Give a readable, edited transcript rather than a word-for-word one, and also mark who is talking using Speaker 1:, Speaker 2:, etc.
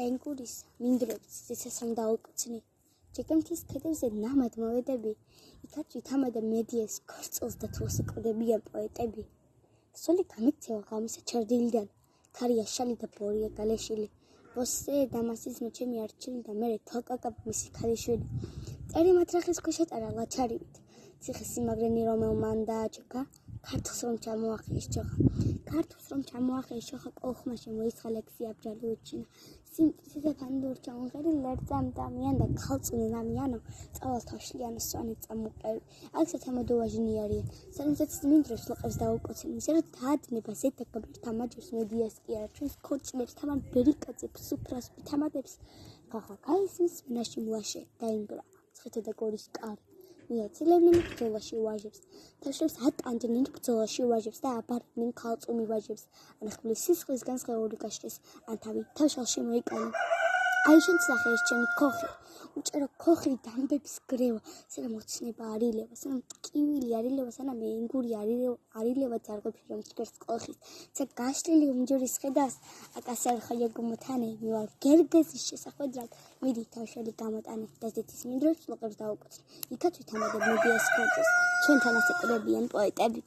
Speaker 1: ენგურის მინდვრებს ცეცას რომ დაუკოცნი. ჯეკემთის ქედებზე ნამად მოვედები, იქაც ვითამადა მედიას ქორწილს და თუ უსიკვდებიან პოეტები. სული გამიქცევა ღამისა ჩერდილიდან, ქარია შალი და ბორია გალეშილი. ვოსე დამასის მოჩემი არჩილი და მერე თოკაკა მისი ქალიშვილი. წერი მათრახის ქვეშ ეტარა ლაჩარივით. ციხის სიმაგრენი რომელ მან დააჩქა, ქართლს რომ ჩამოახიეს ჩოხა. ქართლს რომ ჩამოახიეს ჩოხა კოლხმაში მოისხა ლექსი აბჯალი უჩინა. სიმწისე ფანდურ ჩამოღერი ლერძამ დამიან და ქალწუნი ნამიანო წავალ თავშლიანო სვანეთ წამოყევი. აქ სათამოდოვაჟნიარია. სანაცაც მინდვრებს ლყებს დაუკოცენ. ისე რომ დაადნება ზედა გაბერთა მაჯებს მედიას კი არა ჩვენს ქორწილებს თამარ ბერიკაძებს სუფრას ვითამადებს. ხახა კაისის მნაში მლაშე დაინგრა ცხეთა და გორის კარი. მიაწილებდნენ ბრძოლაში ვაჟებს, თავშლებს ატანდნენ ბრძოლაში ვაჟებს და აბარდნენ ქალწუნი ვაჟებს. ან ხმლის სისხლისგან სხეული გაშლის, ან თავი თავშალში მოიკანა. აი შენ სახეს ჩემი ქოხი, უჭერო ქოხი დამბების გრევა, სანამ მოცნება არ ილევა, სანამ ტკივილი არ ილევა, სანამ ენგური არ ილევა ძარღვებში რომ ჭერს კოხის. ცა გაშლილი უმჯურის ხედავს, აკასერ ხაიაგუმოთანე, მივალ გერგეზის შესახვედრად, მიდი თავშალი გამოტანე და ზეთის მინდვრებს ლოყებს დაუკოცნი. იქაც ვითამადებ მედიას ქორწილს, ჩვენთან ასე კვდებიან პოეტები.